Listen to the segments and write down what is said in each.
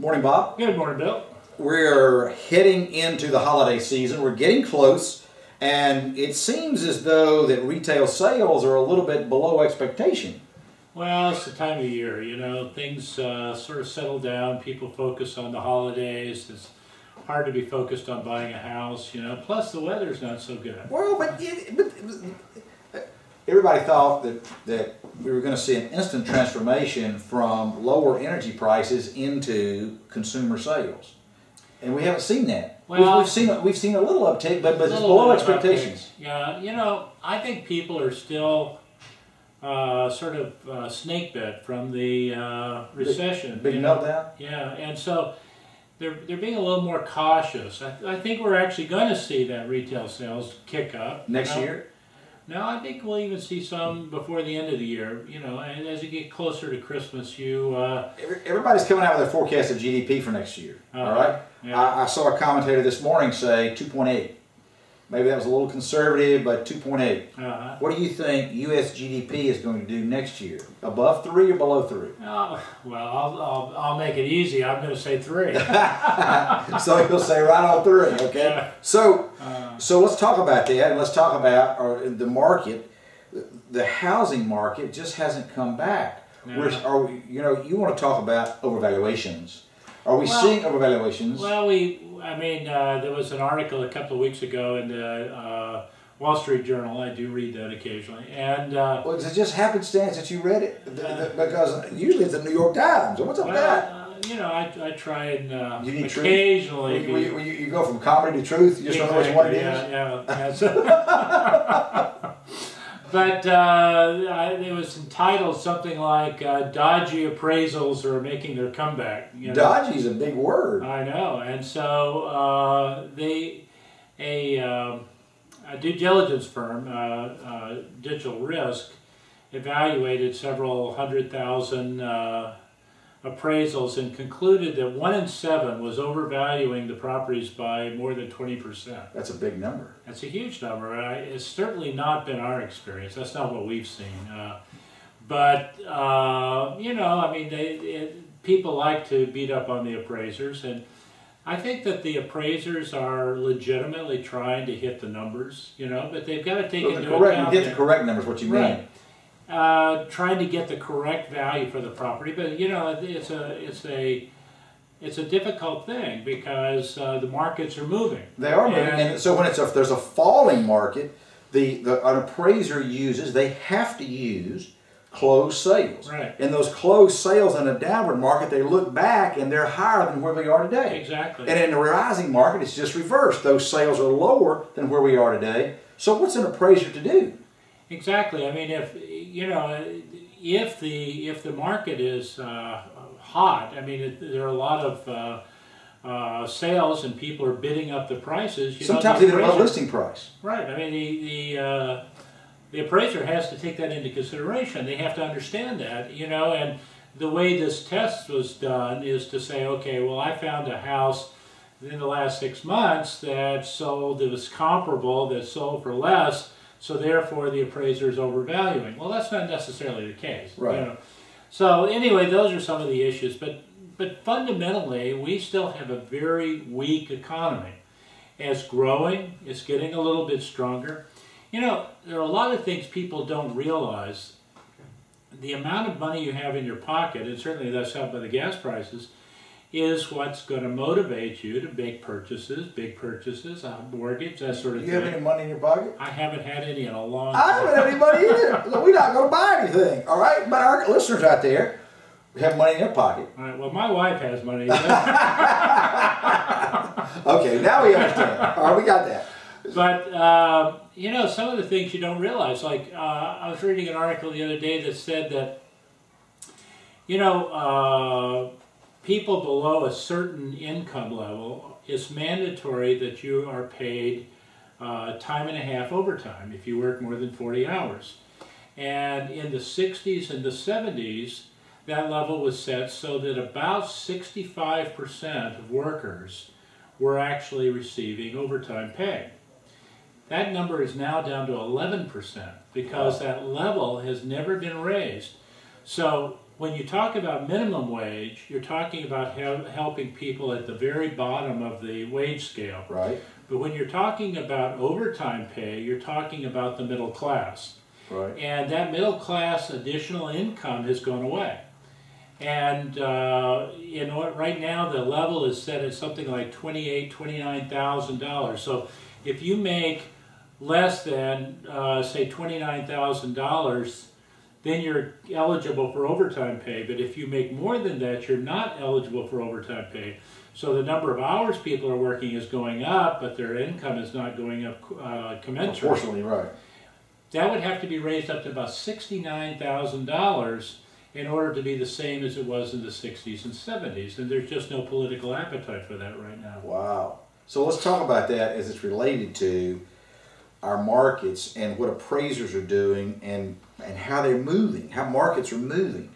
Morning, Bob. Good morning, Bill. We're heading into the holiday season. We're getting close, and it seems as though that retail sales are a little bit below expectation. Well, it's the time of year, you know, things sort of settle down, people focus on the holidays, it's hard to be focused on buying a house, you know, plus the weather's not so good. Well, but everybody thought that we were going to see an instant transformation from lower energy prices into consumer sales. And we haven't seen that. Well, we've seen a little uptick, but it's below expectations. Yeah, you know, I think people are still sort of snake bit from the recession. Big meltdown? Yeah, and so they're being a little more cautious. I think we're actually going to see that retail sales kick up. Next year? No, I think we'll even see some before the end of the year. You know, and as you get closer to Christmas, everybody's coming out with their forecast of GDP for next year. All right. Yeah. I saw a commentator this morning say 2.8. Maybe that was a little conservative, but 2.8. What do you think U.S. GDP is going to do next year? Above 3 or below 3? Well, I'll make it easy. I'm going to say 3. So you'll say right on 3, okay? Yeah. So let's talk about that, and let's talk about the market. The housing market just hasn't come back. No. You want to talk about overvaluations. Are we seeing overvaluations? Well, there was an article a couple of weeks ago in the Wall Street Journal. I do read that occasionally. And well, is it just happenstance that you read it? Because usually it's the New York Times. What's up with that? You know, I try and occasionally. You go from comedy to truth. You just don't know which one it is. Yeah. But it was entitled something like "Dodgy Appraisals Are Making Their Comeback." You know? Dodgy is a big word. I know, and so a due diligence firm, Digital Risk, evaluated several 100,000 appraisals and concluded that 1 in 7 was overvaluing the properties by more than 20%. That's a big number. That's a huge number. It's certainly not been our experience. That's not what we've seen. But you know, I mean, people like to beat up on the appraisers, and I think that the appraisers are legitimately trying to hit the numbers, you know, but they've got to take into account... Get the correct numbers, what you mean. Right. Trying to get the correct value for the property, but you know, it's a difficult thing because the markets are moving. They are moving, and so when there's a falling market, an appraiser they have to use closed sales. Right. And those closed sales in a downward market, they look back and they're higher than where we are today. Exactly. And in a rising market, it's just reversed. Those sales are lower than where we are today. So what's an appraiser to do? Exactly. I mean, if the market is hot, I mean, there are a lot of sales and people are bidding up the prices. Sometimes even above listing price. Right. I mean, the appraiser has to take that into consideration. They have to understand that, you know. And the way this test was done is to say, okay, well, I found a house in the last 6 months that sold that was comparable, that sold for less. So therefore, the appraiser is overvaluing. Well, that's not necessarily the case. Right. You know? So anyway, those are some of the issues. But fundamentally, we still have a very weak economy. It's growing. It's getting a little bit stronger. You know, there are a lot of things people don't realize. The amount of money you have in your pocket, and certainly that's helped by the gas prices, is what's going to motivate you to make big purchases, a mortgage, that sort of thing. Do you have any money in your pocket? I haven't had any in a long time. I haven't had any money either. So we're not going to buy anything, all right? But our listeners out there have money in their pocket. All right, well, my wife has money. Okay, now we understand. All right, we got that. But, you know, some of the things you don't realize, like I was reading an article the other day that said that, you know, people below a certain income level, it's mandatory that you are paid time and a half overtime if you work more than 40 hours. And in the 60s and the 70s, that level was set so that about 65% of workers were actually receiving overtime pay. That number is now down to 11% because that level has never been raised. So when you talk about minimum wage, you're talking about helping people at the very bottom of the wage scale. Right. But when you're talking about overtime pay, you're talking about the middle class. Right. And that middle class additional income has gone away. And right now the level is set at something like $28,000, $29,000. So if you make less than, say, $29,000, then you're eligible for overtime pay. But if you make more than that, you're not eligible for overtime pay. So the number of hours people are working is going up, but their income is not going up commensurate. Proportionally, right. That would have to be raised up to about $69,000 in order to be the same as it was in the 60s and 70s. And there's just no political appetite for that right now. Wow. So let's talk about that as it's related to our markets and what appraisers are doing and how they're moving, how markets are moving.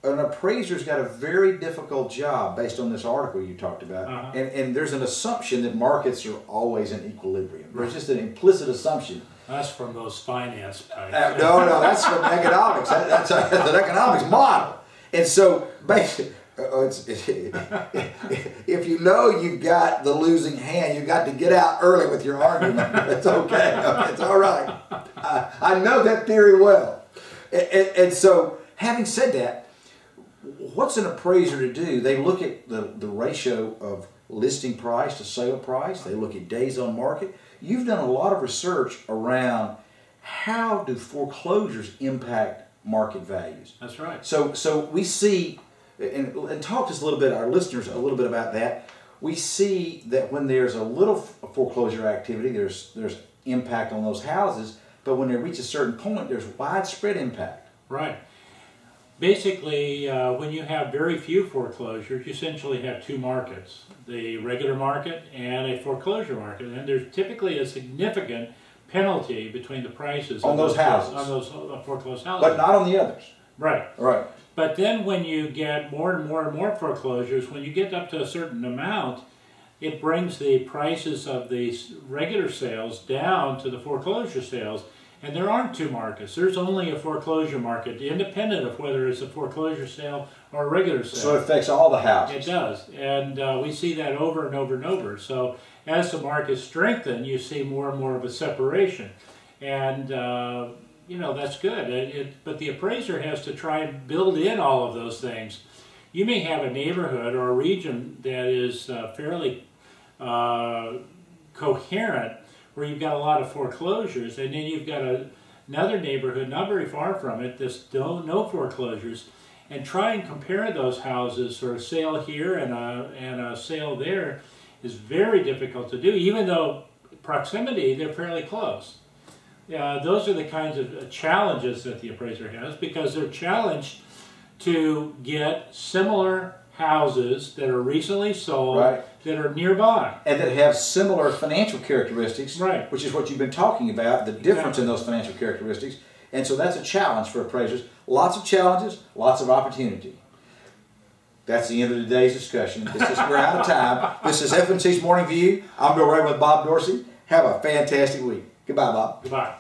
An appraiser's got a very difficult job based on this article you talked about. And there's an assumption that markets are always in equilibrium. There's just an implicit assumption. That's from those finance guys. No, that's from economics. That's an economics model. And so, basically, if you know you've got the losing hand, you've got to get out early with your argument. It's okay. It's all right. I know that theory well. And so, having said that, what's an appraiser to do? They look at the ratio of listing price to sale price. They look at days on market. You've done a lot of research around how do foreclosures impact market values. That's right. So we see, and talk to us a little bit, our listeners, a little bit about that. We see that when there's a little foreclosure activity, there's impact on those houses, but when they reach a certain point, there's widespread impact. Right. Basically, when you have very few foreclosures, you essentially have two markets, the regular market and a foreclosure market. And there's typically a significant penalty between the prices on those houses, on those foreclosed houses. But not on the others. Right. Right. But then when you get more and more and more foreclosures, when you get up to a certain amount, it brings the prices of the regular sales down to the foreclosure sales. And there aren't two markets. There's only a foreclosure market, independent of whether it's a foreclosure sale or a regular sale. So it affects all the houses. It does. And we see that over and over and over. So as the markets strengthen, you see more and more of a separation. And, that's good. But the appraiser has to try and build in all of those things. You may have a neighborhood or a region that is fairly coherent, where you've got a lot of foreclosures, and then you've got another neighborhood not very far from it that's no foreclosures, and try and compare those houses for a sale here and a sale there is very difficult to do, even though proximity, they're fairly close. Those are the kinds of challenges that the appraiser has, because they're challenged to get similar houses that are recently sold, right, that are nearby. And that have similar financial characteristics, right, which is what you've been talking about, the difference in those financial characteristics. And so that's a challenge for appraisers. Lots of challenges, lots of opportunity. That's the end of today's discussion. We're out of time. This is F&C's Morning View. I'm Bill Rayburn with Bob Dorsey. Have a fantastic week. Goodbye, Bob. Goodbye.